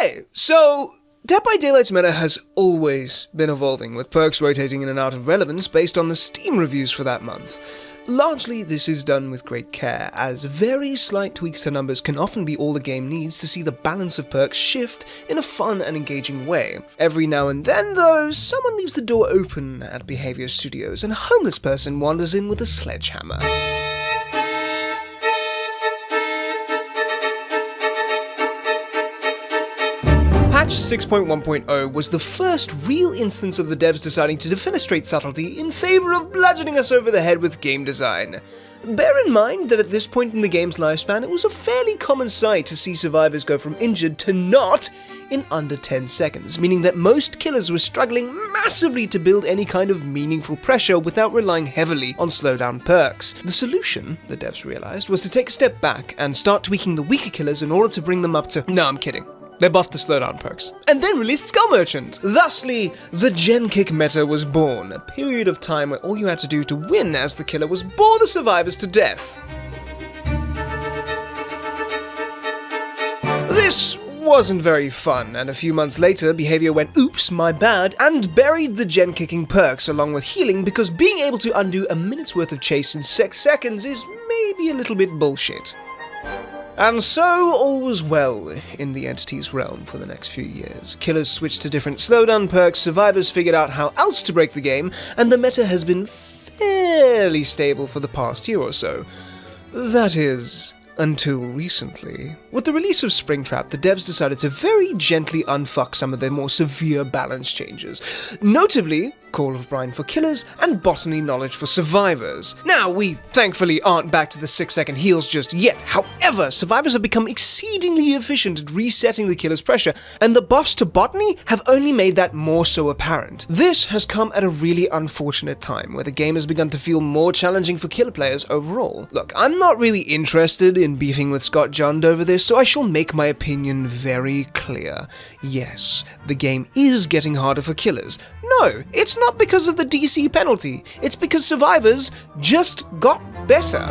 Okay, so Dead by Daylight's meta has always been evolving, with perks rotating in and out of relevance based on the Steam reviews for that month. Largely, this is done with great care, as very slight tweaks to numbers can often be all the game needs to see the balance of perks shift in a fun and engaging way. Every now and then, though, someone leaves the door open at Behavior Studios and a homeless person wanders in with a sledgehammer. Patch 6.1.0 was the first real instance of the devs deciding to defenestrate subtlety in favor of bludgeoning us over the head with game design. Bear in mind that at this point in the game's lifespan, it was a fairly common sight to see survivors go from injured to not in under 10 seconds, meaning that most killers were struggling massively to build any kind of meaningful pressure without relying heavily on slowdown perks. The solution, the devs realized, was to take a step back and start tweaking the weaker killers in order to bring them up to— no, I'm kidding. They buffed the slowdown perks, and then released Skull Merchant. Thusly, the Gen Kick meta was born, a period of time where all you had to do to win as the killer was bore the survivors to death. This wasn't very fun, and a few months later, Behavior went oops, my bad, and buried the Gen Kicking perks along with healing, because being able to undo a minute's worth of chase in 6 seconds is maybe a little bit bullshit. And so, all was well in the entity's realm for the next few years. Killers switched to different slowdown perks, survivors figured out how else to break the game, and the meta has been fairly stable for the past year or so. That is, until recently. With the release of Springtrap, the devs decided to very gently unfuck some of their more severe balance changes. Notably, Call of Brine for killers, and Botany Knowledge for survivors. Now, we thankfully aren't back to the 6-second heals just yet. However, survivors have become exceedingly efficient at resetting the killer's pressure, and the buffs to Botany have only made that more so apparent. This has come at a really unfortunate time, where the game has begun to feel more challenging for killer players overall. Look, I'm not really interested in beefing with Scott Jund over this, so I shall make my opinion very clear. Yes, the game is getting harder for killers. No, it's not because of the DC penalty. It's because survivors just got better.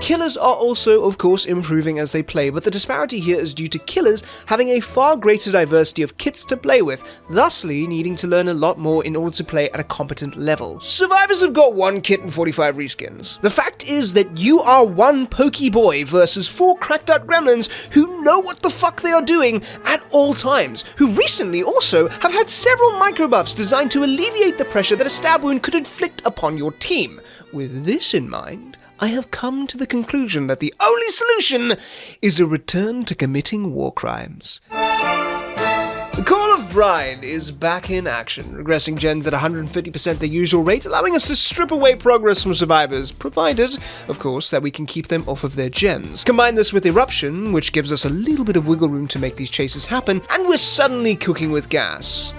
Killers are also, of course, improving as they play, but the disparity here is due to killers having a far greater diversity of kits to play with, thusly needing to learn a lot more in order to play at a competent level. Survivors have got 1 kit and 45 reskins. The fact is that you are one pokey boy versus 4 cracked out gremlins who know what the fuck they are doing at all times, who recently also have had several microbuffs designed to alleviate the pressure that a stab wound could inflict upon your team. With this in mind, I have come to the conclusion that the only solution is a return to committing war crimes. The Call of Brine is back in action, regressing gens at 150% their usual rate, allowing us to strip away progress from survivors, provided, of course, that we can keep them off of their gens. Combine this with Eruption, which gives us a little bit of wiggle room to make these chases happen, and we're suddenly cooking with gas.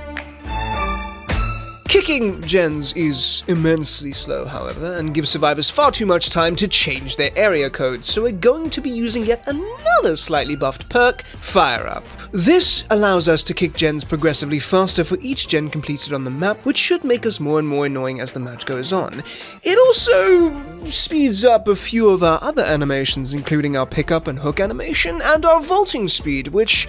Kicking gens is immensely slow, however, and gives survivors far too much time to change their area codes, so we're going to be using yet another slightly buffed perk, Fire Up. This allows us to kick gens progressively faster for each gen completed on the map, which should make us more and more annoying as the match goes on. It also speeds up a few of our other animations, including our pickup and hook animation, and our vaulting speed, which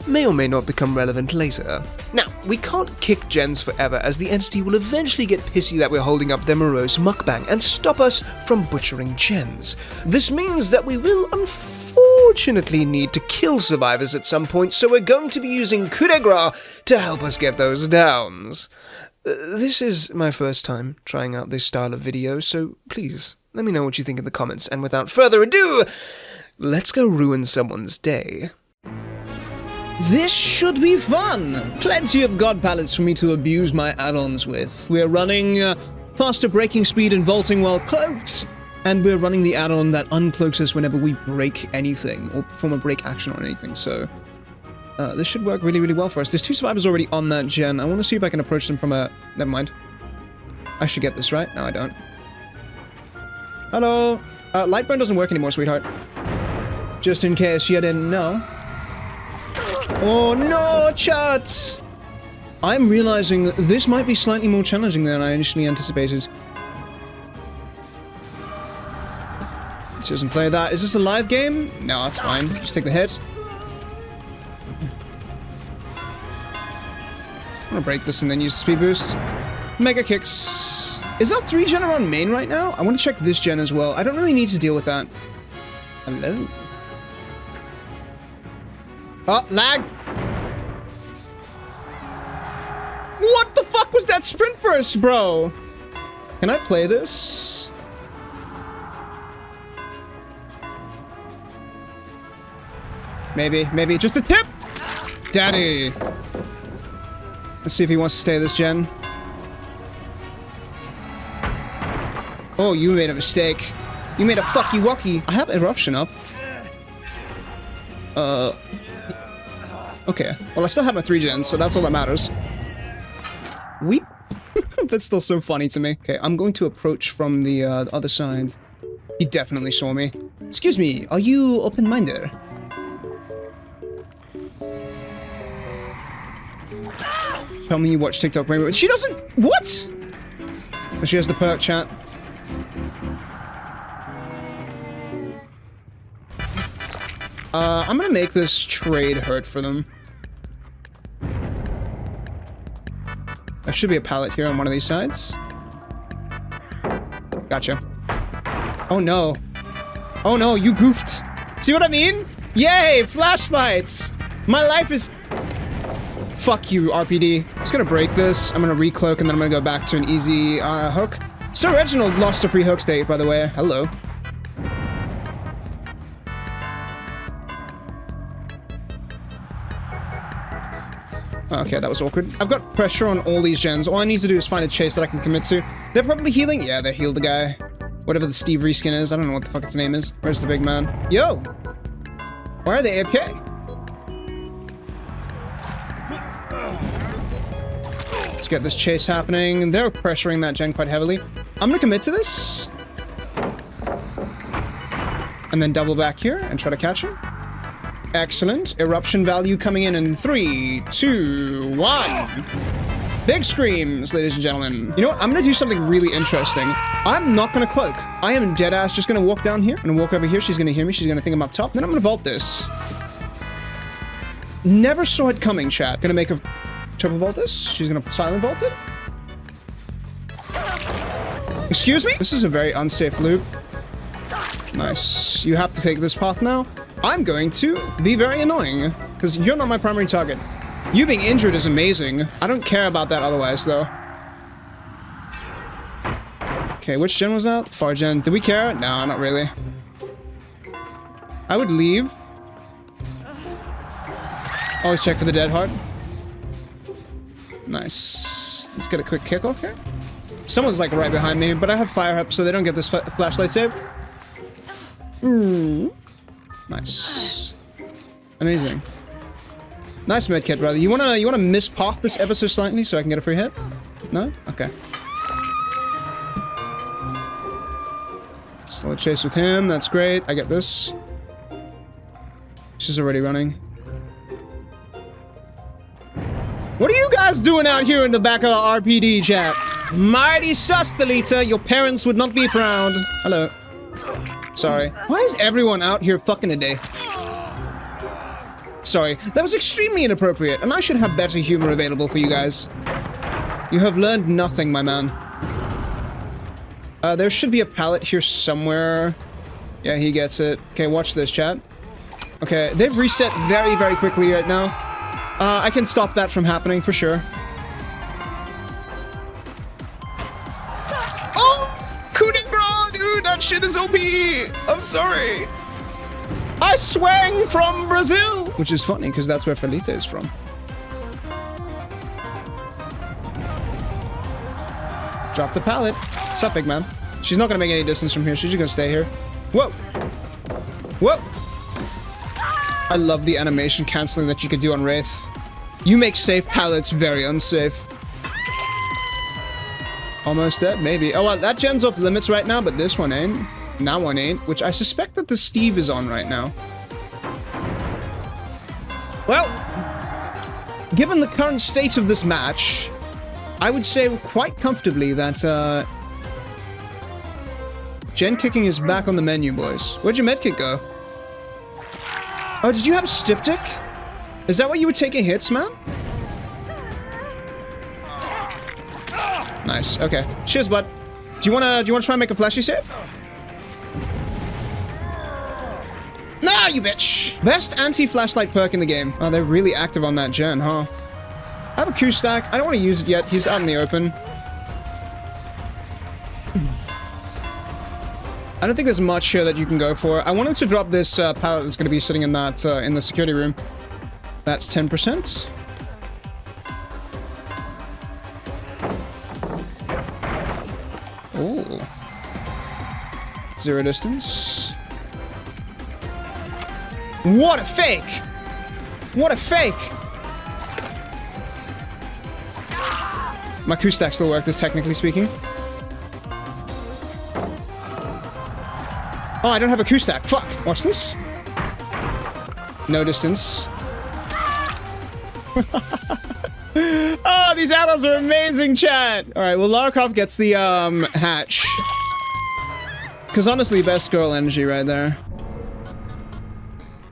may or may not become relevant later. Now, we can't kick gens forever, as the entity will eventually get pissy that we're holding up their morose mukbang and stop us from butchering gens. This means that we will unfortunately need to kill survivors at some point, so we're going to be using coup de grace to help us get those downs. This is my first time trying out this style of video, so please, let me know what you think in the comments, and without further ado, let's go ruin someone's day. This should be fun! Plenty of god palettes for me to abuse my add-ons with. We're running faster breaking speed and vaulting while cloaked, and we're running the add-on that uncloaks us whenever we break anything, or perform a break action on anything, so this should work really, really well for us. There's 2 survivors already on that gen. I want to see if I can approach them from a— never mind. I should get this right. No, I don't. Hello? Lightburn doesn't work anymore, sweetheart. Just in case you didn't know. Oh no, chat! I'm realizing this might be slightly more challenging than I initially anticipated. It doesn't play that. Is this a live game? No, that's fine. Just take the hit. I'm gonna break this and then use speed boost. Mega kicks. Is that 3 gen around main right now? I want to check this gen as well. I don't really need to deal with that. Hello. Oh, lag. What the fuck was that sprint burst, bro? Can I play this? Maybe just a tip. Daddy. Let's see if he wants to stay this gen. Oh, you made a mistake. You made a fucky wucky. I have eruption up. Okay. Well, I still have my 3 gens, so that's all that matters. Weep. That's still so funny to me. Okay, I'm going to approach from the other side. He definitely saw me. Excuse me, are you open-minded? Tell me you watch TikTok Rainbow. She doesn't. What? Oh, she has the perk chat. I'm gonna make this trade hurt for them. There should be a pallet here on one of these sides. Gotcha. Oh no. Oh no, you goofed. See what I mean? Yay, flashlights! My life is... Fuck you, RPD. I'm just gonna break this. I'm gonna recloak and then I'm gonna go back to an easy hook. Sir Reginald lost a free hook state, by the way. Hello. Okay, that was awkward. I've got pressure on all these gens. All I need to do is find a chase that I can commit to. They're probably healing? Yeah, they healed the guy. Whatever the Steve reskin is. I don't know what the fuck its name is. Where's the big man? Yo! Why are they AFK? Let's get this chase happening. They're pressuring that gen quite heavily. I'm gonna commit to this. And then double back here and try to catch him. Excellent. Eruption value coming in 3, 2, 1. Big screams, ladies and gentlemen. You know what? I'm gonna do something really interesting. I'm not gonna cloak. I am dead ass just gonna walk down here. I'm gonna walk over here. She's gonna hear me. She's gonna think I'm up top. Then I'm gonna vault this. Never saw it coming, chat. Gonna make a triple vault this. She's gonna silent vault it. Excuse me? This is a very unsafe loop. Nice. You have to take this path now. I'm going to be very annoying, because you're not my primary target. You being injured is amazing. I don't care about that otherwise, though. Okay, which gen was that? Far gen. Did we care? No, not really. I would leave. Always check for the dead heart. Nice. Let's get a quick kickoff here. Someone's like right behind me, but I have fire up so they don't get this flashlight save. Nice. Amazing. Nice medkit, brother. You wanna miss-path this ever so slightly so I can get a free hit? No? Okay. Still a chase with him. That's great. I get this. She's already running. What are you guys doing out here in the back of the RPD chat? Mighty sus, Delita. Your parents would not be proud. Hello. Sorry. Why is everyone out here fucking today? Sorry. That was extremely inappropriate, and I should have better humor available for you guys. You have learned nothing, my man. There should be a pallet here somewhere. Yeah, he gets it. Okay, watch this, chat. Okay, they've reset very, very quickly right now. I can stop that from happening for sure. That shit is OP! I'm sorry! I swang from Brazil! Which is funny, because that's where Felita is from. Drop the pallet. What's up, big man? She's not gonna make any distance from here. She's just gonna stay here. Whoa! Whoa! I love the animation canceling that you could do on Wraith. You make safe pallets very unsafe. Almost dead? Maybe. Oh, well, that gen's off limits right now, but this one ain't. And that one ain't, which I suspect that the Steve is on right now. Well, given the current state of this match, I would say quite comfortably that, gen kicking is back on the menu, boys. Where'd your medkit go? Oh, did you have a styptic? Is that why you were taking hits, man? Nice. Okay. Cheers, bud. Do you wanna try and make a flashy save? Nah, you bitch! Best anti-flashlight perk in the game. Oh, they're really active on that gen, huh? I have a Q stack. I don't want to use it yet. He's out in the open. I don't think there's much here that you can go for. I want him to drop this pallet that's going to be sitting in that in the security room. That's 10%. Oh. Zero distance. What a fake! What a fake! My Q stack still worked, this technically speaking. Oh, I don't have a Q stack. Fuck. Watch this. No distance. Oh, these add-ons are amazing, chat! Alright, well, Lara Croft gets the, hatch. Because honestly, best girl energy right there.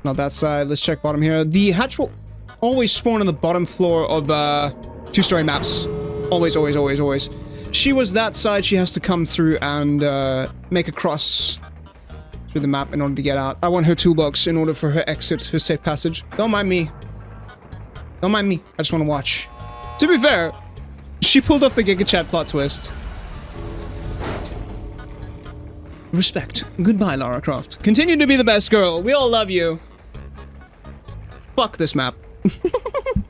Not that side. Let's check bottom here. The hatch will always spawn on the bottom floor of, two-story maps. Always, always, always, always. She was that side. She has to come through and, make a cross through the map in order to get out. I want her toolbox in order for her exit, her safe passage. Don't mind me. Don't mind me. I just want to watch. To be fair, she pulled off the Giga Chat plot twist. Respect. Goodbye, Lara Croft. Continue to be the best girl. We all love you. Fuck this map.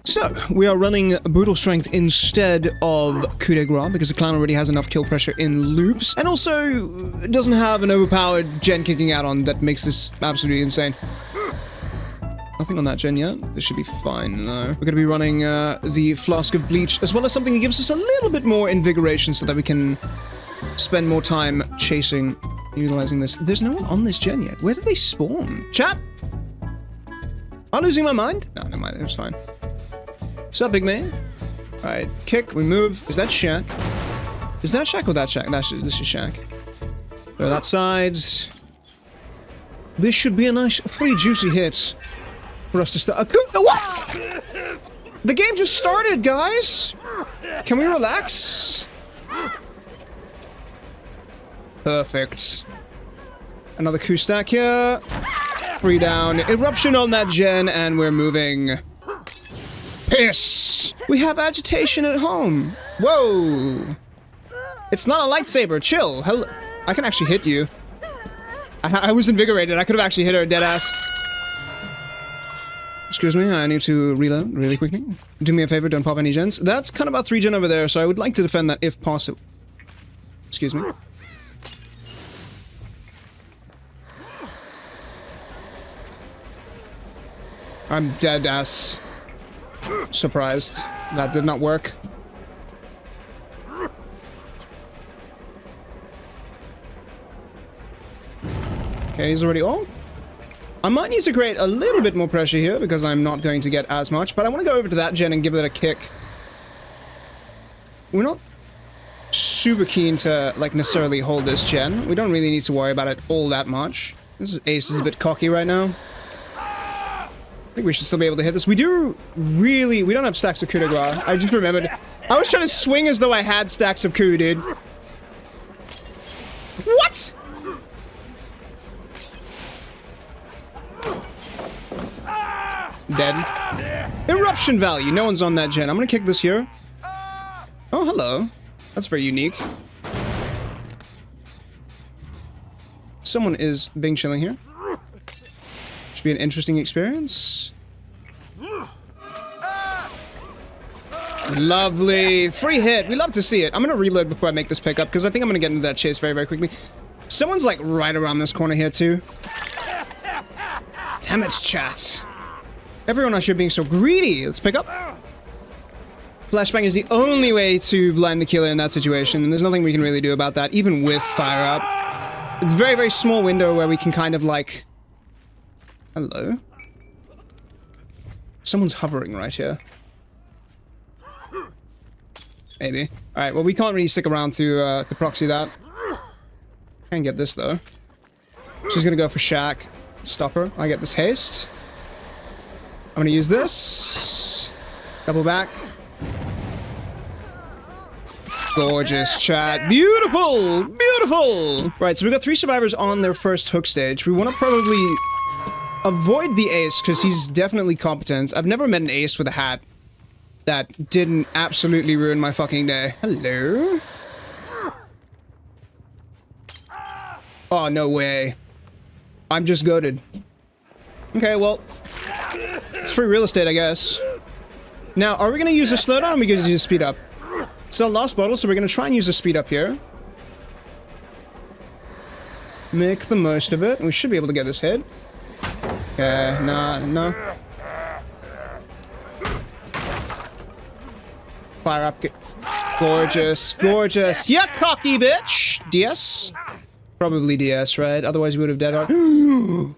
So, we are running Brutal Strength instead of Coup de Grace because the clan already has enough kill pressure in loops, and also doesn't have an overpowered gen kicking add-on that makes this absolutely insane. Nothing on that gen yet. This should be fine, though. We're gonna be running the Flask of Bleach, as well as something that gives us a little bit more invigoration so that we can spend more time chasing, utilizing this. There's no one on this gen yet. Where do they spawn? Chat? Am I losing my mind? No, never mind. It was fine. What's up, big man? Alright, kick, we move. Is that Shack? Is that Shack or that Shack? This is Shack. Go that side. This should be a nice, free, juicy hit for us to start. What? The game just started, guys! Can we relax? Perfect. Another Q stack here. 3 down. Eruption on that gen, and we're moving. Piss! We have agitation at home. Whoa! It's not a lightsaber. Chill. Hello. I can actually hit you. I was invigorated. I could have actually hit her dead ass. Excuse me. I need to reload really quickly. Do me a favor. Don't pop any gens. That's kind of about 3 gen over there, so I would like to defend that if possible. Excuse me. I'm dead ass surprised that did not work. Okay, he's already off. I might need to create a little bit more pressure here because I'm not going to get as much, but I want to go over to that gen and give it a kick. We're not super keen to, like, necessarily hold this gen. We don't really need to worry about it all that much. This Ace is a bit cocky right now. I think we should still be able to hit this. We don't have stacks of coup de grace. I just remembered. I was trying to swing as though I had stacks of coup, dude. What? Dead. Eruption value. No one's on that gen. I'm gonna kick this here. Oh, hello. That's very unique. Someone is being chilling here. Should be an interesting experience. Lovely. Free hit. We love to see it. I'm gonna reload before I make this pickup because I think I'm gonna get into that chase very, very quickly. Someone's like right around this corner here too. Damn it, chat. Everyone out here being so greedy. Let's pick up. Flashbang is the only way to blind the killer in that situation, and there's nothing we can really do about that, even with fire up. It's a very, very small window where we can kind of like... Hello? Someone's hovering right here. Maybe. Alright, well we can't really stick around to proxy that. Can't get this though. She's gonna go for Shack. Stop her. I get this haste. I'm gonna use this. Double back. Gorgeous, chat. Beautiful! Beautiful! Right, so we've got 3 survivors on their first hook stage. We want to probably avoid the ace, because he's definitely competent. I've never met an ace with a hat that didn't absolutely ruin my fucking day. Hello? Oh, no way. I'm just goated. Okay, well, it's free real estate, I guess. Now, are we going to use a slowdown or are we going to use a speed up? It's our last bottle, so we're going to try and use a speed up here. Make the most of it. We should be able to get this hit. Okay, no. Fire up. Gorgeous, gorgeous. Yeah, cocky bitch. DS? Probably DS, right? Otherwise we would have dead on.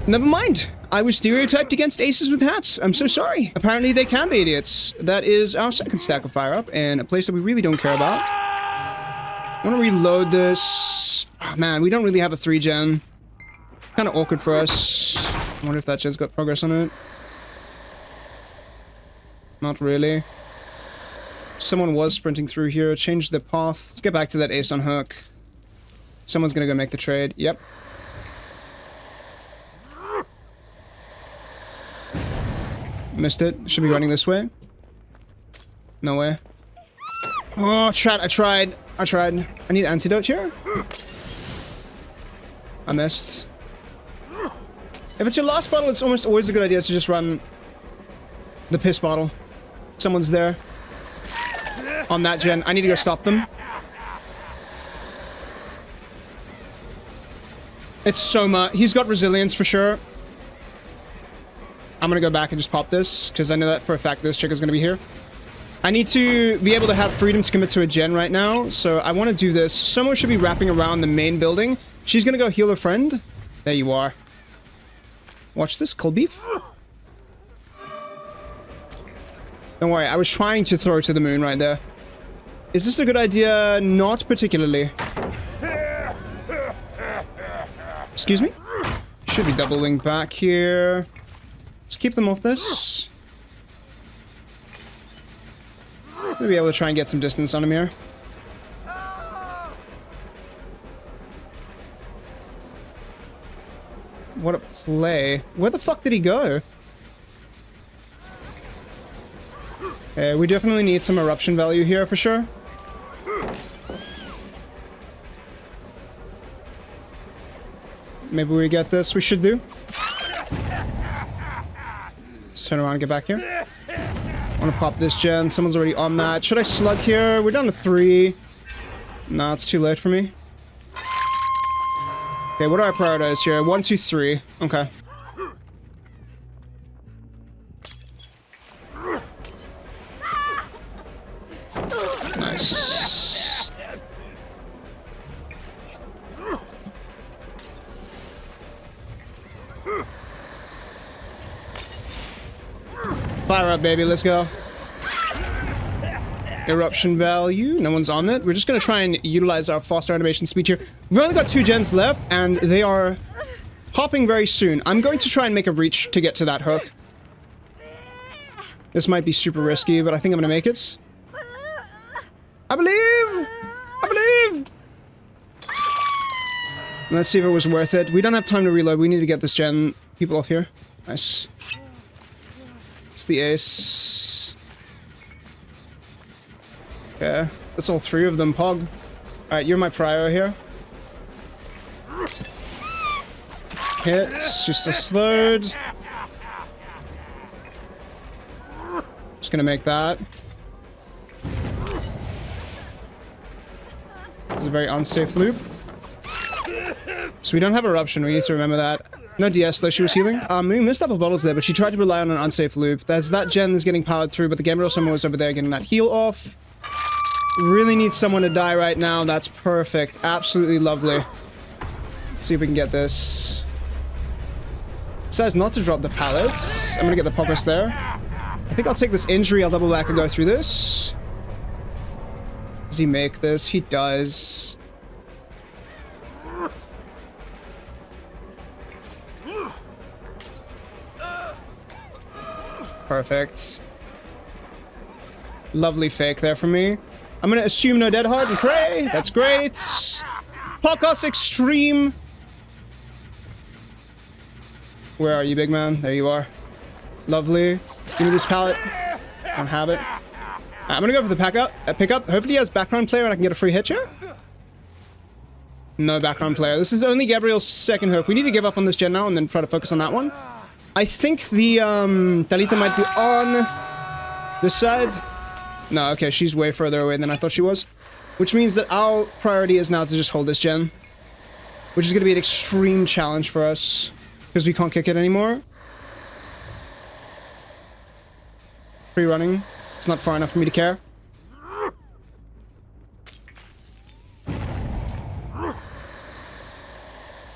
Never mind. I was stereotyped against aces with hats. I'm so sorry. Apparently they can be idiots. That is our second stack of fire up and a place that we really don't care about. I want to reload this. Oh, man, we don't really have a 3-gen. Kind of awkward for us. I wonder if that gen's got progress on it. Not really. Someone was sprinting through here. Changed their path. Let's get back to that ace on hook. Someone's gonna go make the trade. Yep. Missed it. Should be running this way. No way. Oh, chat, I tried. I need antidote here. I missed. If it's your last bottle, it's almost always a good idea to just run the piss bottle. Someone's there. On that gen. I need to go stop them. It's Soma. He's got resilience for sure. I'm gonna go back and just pop this, because I know that for a fact this chick is gonna be here. I need to be able to have freedom to commit to a gen right now, so I want to do this. Someone should be wrapping around the main building. She's gonna go heal her friend. There you are. Watch this, cold beef. Don't worry, I was trying to throw to the moon right there. Is this a good idea? Not particularly. Excuse me? Should be doubling back here. Let's keep them off this. We'll be able to try and get some distance on him here. What a play. Where the fuck did he go? We definitely need some eruption value here for sure. Maybe we get this. We should do. Let's turn around and get back here. I want to pop this gen. Someone's already on that. Should I slug here? We're down to 3. Nah, it's too late for me. Okay, what do I prioritize here? 1, 2, 3. Okay. Nice. Fire up, baby. Let's go. Eruption value. No one's on it. We're just going to try and utilize our faster animation speed here. We've only got 2 gens left, and they are popping very soon. I'm going to try and make a reach to get to that hook. This might be super risky, but I think I'm going to make it. I believe! I believe! Let's see if it was worth it. We don't have time to reload. We need to get this gen people off here. Nice. It's the ace. Okay. That's all 3 of them, Pog. Alright, you're my prio here. Hits. Just a slowed. Just gonna make that. It's a very unsafe loop. So we don't have eruption, we need to remember that. No DS though, she was healing. We missed up a bottles there, but she tried to rely on an unsafe loop. There's that gen that's getting powered through, but the Gabriel Summer was over there getting that heal off. Really need someone to die right now. That's perfect. Absolutely lovely. Let's see if we can get this. Says not to drop the pallets. I'm gonna get the progress there. I think I'll take this injury, I'll double back and go through this. Does he make this? He does. Perfect. Lovely fake there for me. I'm gonna assume no dead hard and pray. That's great. Podcast Extreme. Where are you, big man? There you are. Lovely. Give me this pallet. I don't have it. I'm gonna go for the pickup. Hopefully he has background player and I can get a free hit here. No background player. This is only Gabriel's second hook. We need to give up on this gen now and then try to focus on that one. I think the Talita might be on this side. No, okay, she's way further away than I thought she was. Which means that our priority is now to just hold this gen. Which is going to be an extreme challenge for us. Because we can't kick it anymore. Free running. It's not far enough for me to care.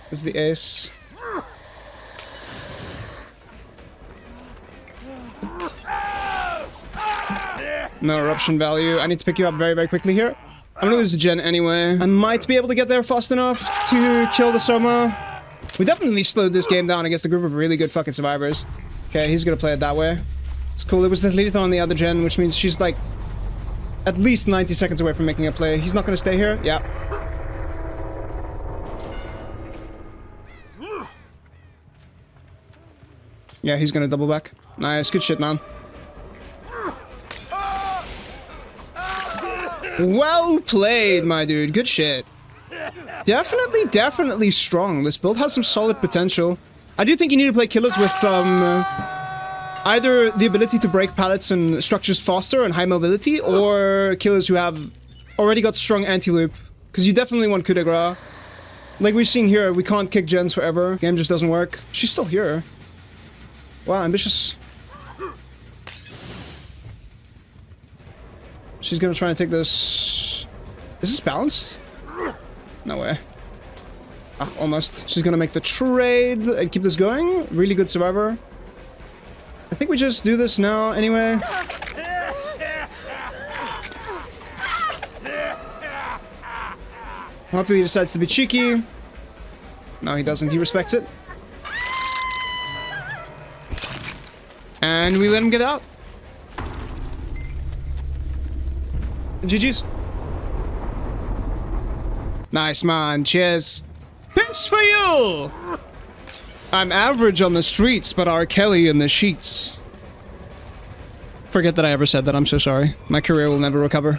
This is the ace. No eruption value. I need to pick you up very, very quickly here. I'm gonna lose the gen anyway. I might be able to get there fast enough to kill the Soma. We definitely slowed this game down against a group of really good fucking survivors. Okay, he's gonna play it that way. It's cool. It was the Lilith on the other gen, which means she's like at least 90 seconds away from making a play. He's not gonna stay here. Yeah. Yeah, he's gonna double back. Nice, good shit, man. Well played, my dude. Good shit. Definitely strong. This build has some solid potential. I do think you need to play killers with either the ability to break pallets and structures faster and high mobility, or killers who have already got strong anti-loop. Because you definitely want coup de grace. Like we've seen here, we can't kick gens forever. Game just doesn't work. She's still here. Wow, ambitious. She's gonna try and take this... Is this balanced? No way. Ah, almost. She's gonna make the trade and keep this going. Really good survivor. I think we just do this now anyway. Hopefully he decides to be cheeky. No, he doesn't. He respects it. And we let him get out. GG's. Nice, man. Cheers. Piss for you! I'm average on the streets, but R. Kelly in the sheets. Forget that I ever said that. I'm so sorry. My career will never recover.